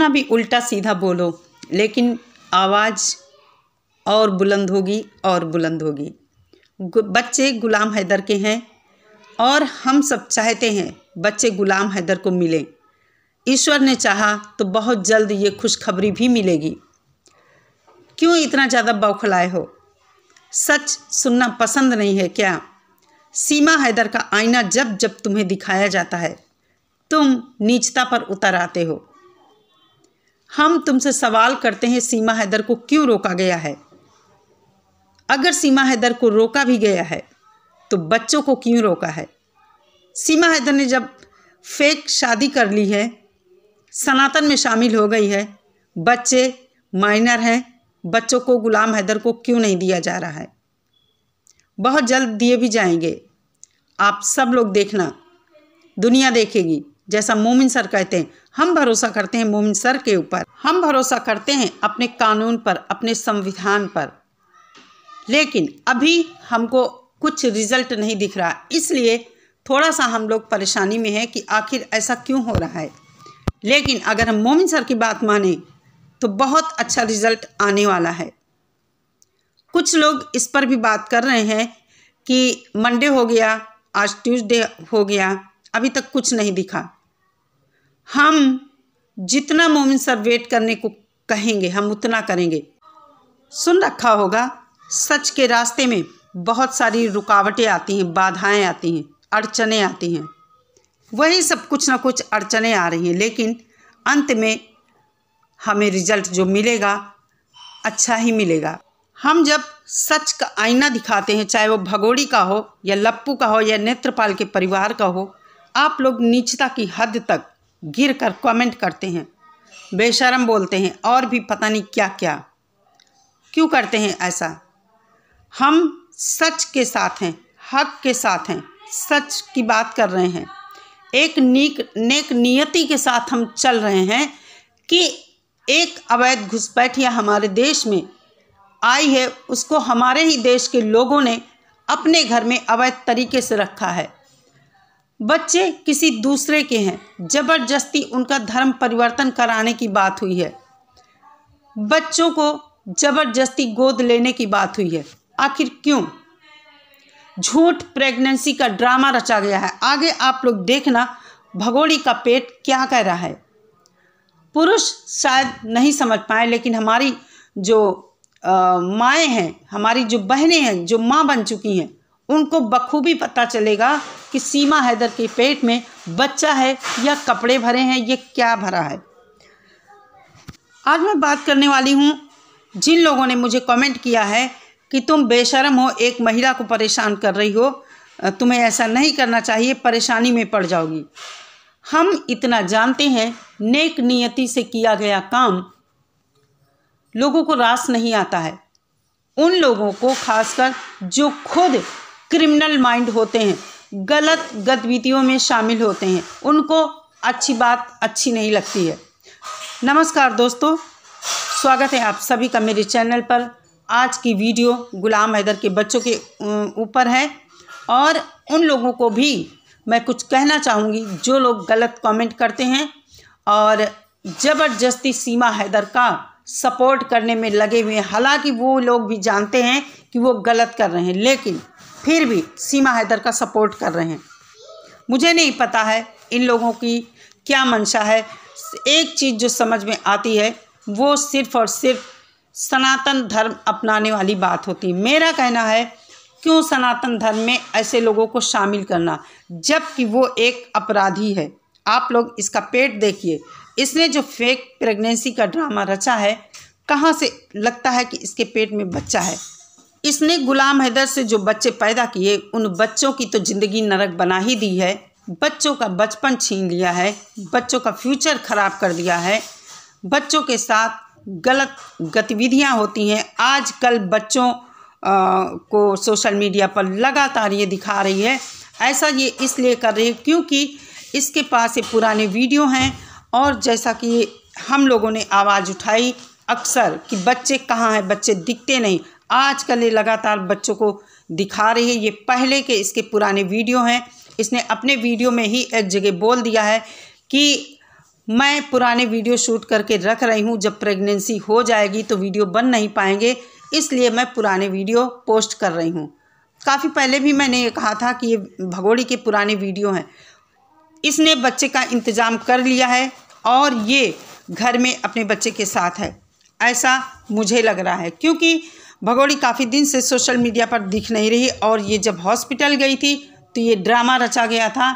कितना भी उल्टा सीधा बोलो, लेकिन आवाज़ और बुलंद होगी और बुलंद होगी। बच्चे गुलाम हैदर के हैं और हम सब चाहते हैं बच्चे गुलाम हैदर को मिलें। ईश्वर ने चाहा तो बहुत जल्द ये खुशखबरी भी मिलेगी। क्यों इतना ज़्यादा बौखलाए हो? सच सुनना पसंद नहीं है क्या? सीमा हैदर का आईना जब जब तुम्हें दिखाया जाता है तुम नीचता पर उतर आते हो। हम तुमसे सवाल करते हैं, सीमा हैदर को क्यों रोका गया है? अगर सीमा हैदर को रोका भी गया है तो बच्चों को क्यों रोका है? सीमा हैदर ने जब फेक शादी कर ली है, सनातन में शामिल हो गई है, बच्चे माइनर हैं, बच्चों को गुलाम हैदर को क्यों नहीं दिया जा रहा है? बहुत जल्द दिए भी जाएंगे। आप सब लोग देखना, दुनिया देखेगी। जैसा मोमिन सर कहते हैं, हम भरोसा करते हैं मोमिन सर के ऊपर, हम भरोसा करते हैं अपने कानून पर, अपने संविधान पर, लेकिन अभी हमको कुछ रिजल्ट नहीं दिख रहा। इसलिए थोड़ा सा हम लोग परेशानी में हैं कि आखिर ऐसा क्यों हो रहा है। लेकिन अगर हम मोमिन सर की बात माने तो बहुत अच्छा रिजल्ट आने वाला है। कुछ लोग इस पर भी बात कर रहे हैं कि मंडे हो गया, आज ट्यूसडे हो गया, अभी तक कुछ नहीं दिखा। हम जितना मोमिन सर वेट करने को कहेंगे हम उतना करेंगे। सुन रखा होगा, सच के रास्ते में बहुत सारी रुकावटें आती हैं, बाधाएं आती हैं, अड़चनें आती हैं। वही सब कुछ ना कुछ अड़चनें आ रही हैं, लेकिन अंत में हमें रिजल्ट जो मिलेगा अच्छा ही मिलेगा। हम जब सच का आईना दिखाते हैं, चाहे वो भगोड़ी का हो या लप्पू का हो या नेत्रपाल के परिवार का हो, आप लोग नीचता की हद तक गिर कर कमेंट करते हैं, बेशरम बोलते हैं और भी पता नहीं क्या क्या। क्यों करते हैं ऐसा? हम सच के साथ हैं, हक के साथ हैं, सच की बात कर रहे हैं। एक नेक नियति के साथ हम चल रहे हैं कि एक अवैध घुसपैठिया हमारे देश में आई है, उसको हमारे ही देश के लोगों ने अपने घर में अवैध तरीके से रखा है। बच्चे किसी दूसरे के हैं, ज़बरदस्ती उनका धर्म परिवर्तन कराने की बात हुई है, बच्चों को ज़बरदस्ती गोद लेने की बात हुई है। आखिर क्यों? झूठ प्रेगनेंसी का ड्रामा रचा गया है। आगे आप लोग देखना भगोड़ी का पेट क्या कह रहा है। पुरुष शायद नहीं समझ पाए, लेकिन हमारी जो माएँ हैं, हमारी जो बहनें हैं, जो माँ बन चुकी हैं, उनको बखूबी पता चलेगा कि सीमा हैदर के पेट में बच्चा है या कपड़े भरे हैं, ये क्या भरा है। आज मैं बात करने वाली हूँ जिन लोगों ने मुझे कमेंट किया है कि तुम बेशरम हो, एक महिला को परेशान कर रही हो, तुम्हें ऐसा नहीं करना चाहिए, परेशानी में पड़ जाओगी। हम इतना जानते हैं, नेक नियति से किया गया काम लोगों को रास नहीं आता है। उन लोगों को, खासकर जो खुद क्रिमिनल माइंड होते हैं, गलत गतिविधियों में शामिल होते हैं, उनको अच्छी बात अच्छी नहीं लगती है। नमस्कार दोस्तों, स्वागत है आप सभी का मेरे चैनल पर। आज की वीडियो गुलाम हैदर के बच्चों के ऊपर है और उन लोगों को भी मैं कुछ कहना चाहूँगी जो लोग गलत कमेंट करते हैं और ज़बरदस्ती सीमा हैदर का सपोर्ट करने में लगे हुए हैं। हालांकि वो लोग भी जानते हैं कि वो गलत कर रहे हैं, लेकिन फिर भी सीमा हैदर का सपोर्ट कर रहे हैं। मुझे नहीं पता है इन लोगों की क्या मंशा है। एक चीज़ जो समझ में आती है वो सिर्फ़ और सिर्फ सनातन धर्म अपनाने वाली बात होती है। मेरा कहना है, क्यों सनातन धर्म में ऐसे लोगों को शामिल करना, जबकि वो एक अपराधी है। आप लोग इसका पेट देखिए, इसने जो फेक प्रेगनेंसी का ड्रामा रचा है, कहाँ से लगता है कि इसके पेट में बच्चा है। इसने गुलाम हैदर से जो बच्चे पैदा किए, उन बच्चों की तो ज़िंदगी नरक बना ही दी है, बच्चों का बचपन छीन लिया है, बच्चों का फ्यूचर ख़राब कर दिया है, बच्चों के साथ गलत गतिविधियां होती हैं। आजकल बच्चों को सोशल मीडिया पर लगातार ये दिखा रही है। ऐसा ये इसलिए कर रही है क्योंकि इसके पास ये पुराने वीडियो हैं और जैसा कि हम लोगों ने आवाज़ उठाई अक्सर कि बच्चे कहाँ हैं, बच्चे दिखते नहीं। आजकल ये लगातार बच्चों को दिखा रही है। ये पहले के इसके पुराने वीडियो हैं। इसने अपने वीडियो में ही एक जगह बोल दिया है कि मैं पुराने वीडियो शूट करके रख रही हूँ। जब प्रेगनेंसी हो जाएगी तो वीडियो बन नहीं पाएंगे, इसलिए मैं पुराने वीडियो पोस्ट कर रही हूँ। काफ़ी पहले भी मैंने ये कहा था कि ये भगोड़ी के पुराने वीडियो हैं। इसने बच्चे का इंतज़ाम कर लिया है और ये घर में अपने बच्चे के साथ है, ऐसा मुझे लग रहा है, क्योंकि भगोड़ी काफ़ी दिन से सोशल मीडिया पर दिख नहीं रही। और ये जब हॉस्पिटल गई थी तो ये ड्रामा रचा गया था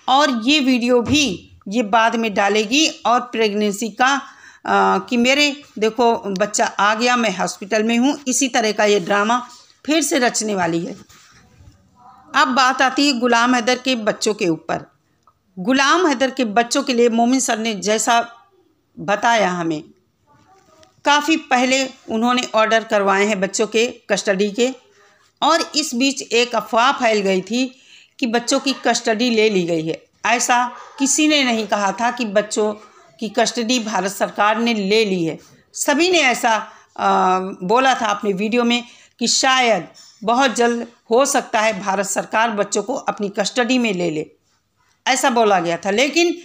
और ये वीडियो भी ये बाद में डालेगी और प्रेगनेंसी का कि मेरे देखो बच्चा आ गया, मैं हॉस्पिटल में हूँ, इसी तरह का ये ड्रामा फिर से रचने वाली है। अब बात आती है गुलाम हैदर के बच्चों के ऊपर। गुलाम हैदर के बच्चों के लिए मोमिन सर ने जैसा बताया हमें, काफ़ी पहले उन्होंने ऑर्डर करवाए हैं बच्चों के कस्टडी के, और इस बीच एक अफवाह फैल गई थी कि बच्चों की कस्टडी ले ली गई है। ऐसा किसी ने नहीं कहा था कि बच्चों की कस्टडी भारत सरकार ने ले ली है। सभी ने ऐसा बोला था अपने वीडियो में कि शायद बहुत जल्द हो सकता है भारत सरकार बच्चों को अपनी कस्टडी में ले ले, ऐसा बोला गया था। लेकिन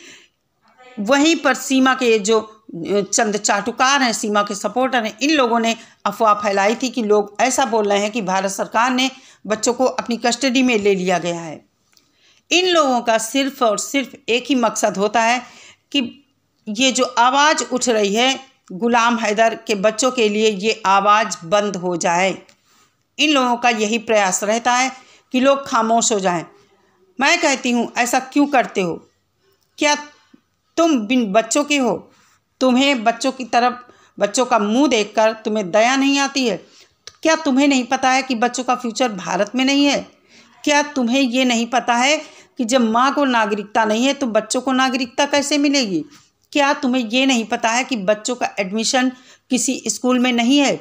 वहीं पर सीमा के जो चंद चाटुकार हैं, सीमा के सपोर्टर हैं, इन लोगों ने अफवाह फैलाई थी कि लोग ऐसा बोल रहे हैं कि भारत सरकार ने बच्चों को अपनी कस्टडी में ले लिया गया है। इन लोगों का सिर्फ और सिर्फ एक ही मकसद होता है कि ये जो आवाज़ उठ रही है गुलाम हैदर के बच्चों के लिए, ये आवाज़ बंद हो जाए। इन लोगों का यही प्रयास रहता है कि लोग खामोश हो जाएं। मैं कहती हूँ, ऐसा क्यों करते हो? क्या तुम बिन बच्चों के हो? तुम्हें बच्चों की तरफ, बच्चों का मुंह देखकर तुम्हें दया नहीं आती है? क्या तुम्हें नहीं पता है कि बच्चों का फ्यूचर भारत में नहीं है? क्या तुम्हें ये नहीं पता है कि जब माँ को नागरिकता नहीं है तो बच्चों को नागरिकता कैसे मिलेगी? क्या तुम्हें ये नहीं पता है कि बच्चों का एडमिशन किसी स्कूल में नहीं है?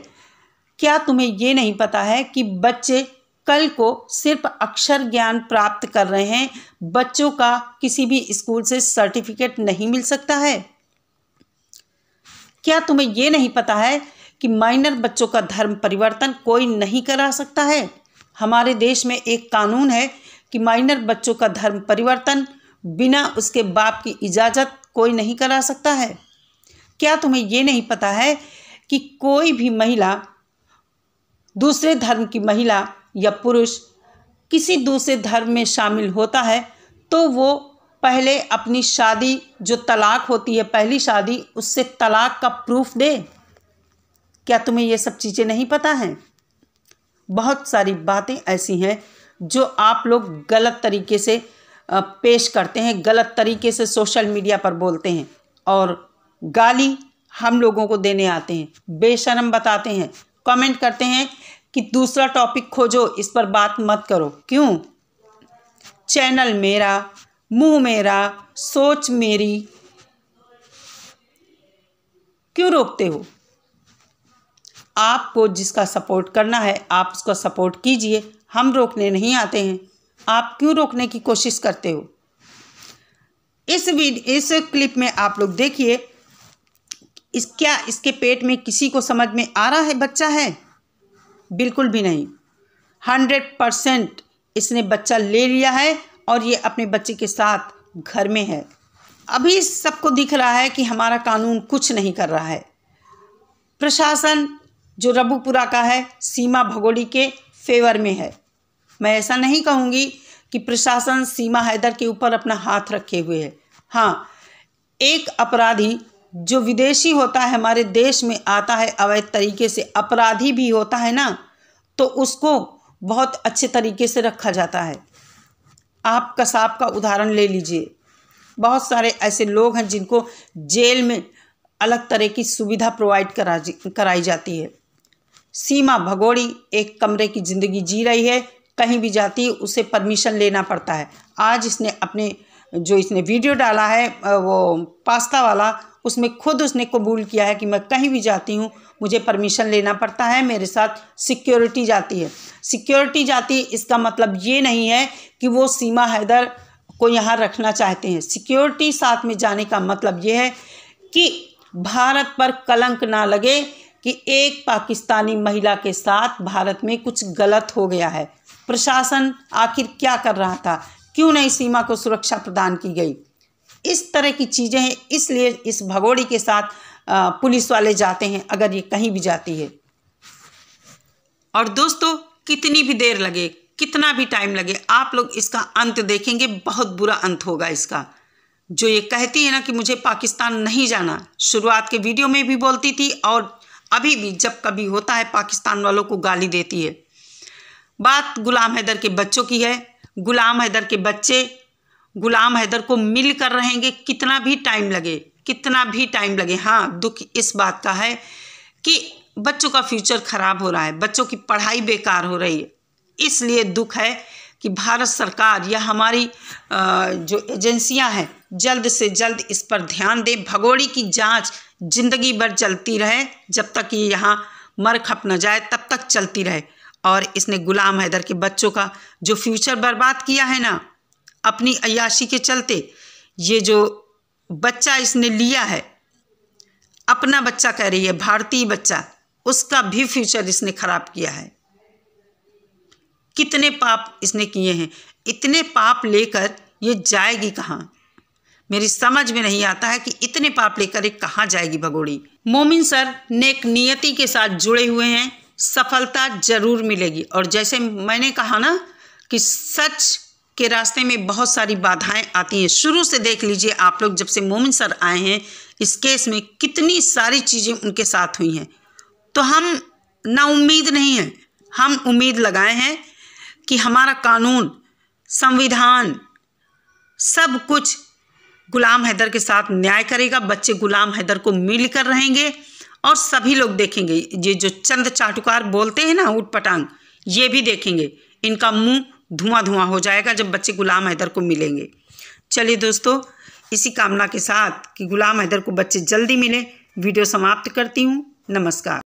क्या तुम्हें ये नहीं पता है कि बच्चे कल को सिर्फ अक्षर ज्ञान प्राप्त कर रहे हैं, बच्चों का किसी भी स्कूल से सर्टिफिकेट नहीं मिल सकता है? क्या तुम्हें ये नहीं पता है कि माइनर बच्चों का धर्म परिवर्तन कोई नहीं करा सकता है? हमारे देश में एक कानून है कि माइनर बच्चों का धर्म परिवर्तन बिना उसके बाप की इजाज़त कोई नहीं करा सकता है। क्या तुम्हें ये नहीं पता है कि कोई भी महिला, दूसरे धर्म की महिला या पुरुष किसी दूसरे धर्म में शामिल होता है तो वो पहले अपनी शादी, जो तलाक होती है पहली शादी, उससे तलाक का प्रूफ दे? क्या तुम्हें ये सब चीज़ें नहीं पता हैं? बहुत सारी बातें ऐसी हैं जो आप लोग गलत तरीके से पेश करते हैं, गलत तरीके से सोशल मीडिया पर बोलते हैं और गाली हम लोगों को देने आते हैं, बेशर्म बताते हैं, कमेंट करते हैं कि दूसरा टॉपिक खोजो, इस पर बात मत करो। क्यों? चैनल मेरा, मुंह मेरा, सोच मेरी, क्यों रोकते हो? आपको जिसका सपोर्ट करना है आप उसका सपोर्ट कीजिए, हम रोकने नहीं आते हैं। आप क्यों रोकने की कोशिश करते हो? इस क्लिप में आप लोग देखिए, क्या इसके पेट में किसी को समझ में आ रहा है बच्चा है? बिल्कुल भी नहीं। 100% इसने बच्चा ले लिया है और ये अपने बच्चे के साथ घर में है। अभी सबको दिख रहा है कि हमारा कानून कुछ नहीं कर रहा है। प्रशासन जो रबुपुरा का है, सीमा भगोड़ी के फेवर में है। मैं ऐसा नहीं कहूँगी कि प्रशासन सीमा हैदर के ऊपर अपना हाथ रखे हुए है। हाँ, एक अपराधी जो विदेशी होता है, हमारे देश में आता है अवैध तरीके से, अपराधी भी होता है ना, तो उसको बहुत अच्छे तरीके से रखा जाता है। आप कसाब का उदाहरण ले लीजिए। बहुत सारे ऐसे लोग हैं जिनको जेल में अलग तरह की सुविधा प्रोवाइड कराई जाती है। सीमा भगोड़ी एक कमरे की ज़िंदगी जी रही है, कहीं भी जाती है उसे परमिशन लेना पड़ता है। आज इसने अपने जो इसने वीडियो डाला है वो पास्ता वाला, उसमें खुद उसने कबूल किया है कि मैं कहीं भी जाती हूँ मुझे परमिशन लेना पड़ता है, मेरे साथ सिक्योरिटी जाती है। सिक्योरिटी जाती है इसका मतलब ये नहीं है कि वो सीमा हैदर को यहाँ रखना चाहते हैं। सिक्योरिटी साथ में जाने का मतलब ये है कि भारत पर कलंक ना लगे कि एक पाकिस्तानी महिला के साथ भारत में कुछ गलत हो गया है। प्रशासन आखिर क्या कर रहा था? क्यों नहीं सीमा को सुरक्षा प्रदान की गई? इस तरह की चीज़ें हैं, इसलिए इस भगोड़ी के साथ पुलिस वाले जाते हैं अगर ये कहीं भी जाती है। और दोस्तों, कितनी भी देर लगे, कितना भी टाइम लगे, आप लोग इसका अंत देखेंगे, बहुत बुरा अंत होगा इसका। जो ये कहती है ना कि मुझे पाकिस्तान नहीं जाना, शुरुआत के वीडियो में भी बोलती थी और अभी भी जब कभी होता है पाकिस्तान वालों को गाली देती है। बात गुलाम हैदर के बच्चों की है। गुलाम हैदर के बच्चे गुलाम हैदर को मिल कर रहेंगे, कितना भी टाइम लगे, कितना भी टाइम लगे। हाँ, दुख इस बात का है कि बच्चों का फ्यूचर खराब हो रहा है, बच्चों की पढ़ाई बेकार हो रही है। इसलिए दुख है कि भारत सरकार या हमारी जो एजेंसियां हैं जल्द से जल्द इस पर ध्यान दें। भगोड़ी की जांच जिंदगी भर चलती रहे, जब तक ये यहाँ मर खप न जाए तब तक चलती रहे। और इसने गुलाम हैदर के बच्चों का जो फ्यूचर बर्बाद किया है ना अपनी अय्याशी के चलते, ये जो बच्चा इसने लिया है, अपना बच्चा कह रही है, भारतीय बच्चा, उसका भी फ्यूचर इसने खराब किया है। कितने पाप इसने किए हैं, इतने पाप लेकर ये जाएगी कहाँ? मेरी समझ में नहीं आता है कि इतने पाप लेकर ये कहाँ जाएगी भगोड़ी। मोमिन सर नेक नियति के साथ जुड़े हुए हैं, सफलता जरूर मिलेगी। और जैसे मैंने कहा ना कि सच के रास्ते में बहुत सारी बाधाएं आती हैं। शुरू से देख लीजिए आप लोग, जब से मोमिन सर आए हैं इस केस में कितनी सारी चीज़ें उनके साथ हुई हैं। तो हम ना उम्मीद नहीं है, हम उम्मीद लगाए हैं कि हमारा कानून, संविधान, सब कुछ गुलाम हैदर के साथ न्याय करेगा। बच्चे गुलाम हैदर को मिल कर रहेंगे और सभी लोग देखेंगे। ये जो चंद चाटुकार बोलते हैं ना ऊट पटांग, ये भी देखेंगे, इनका मुंह धुआं धुआं हो जाएगा जब बच्चे गुलाम हैदर को मिलेंगे। चलिए दोस्तों, इसी कामना के साथ कि गुलाम हैदर को बच्चे जल्दी मिले, वीडियो समाप्त करती हूँ। नमस्कार।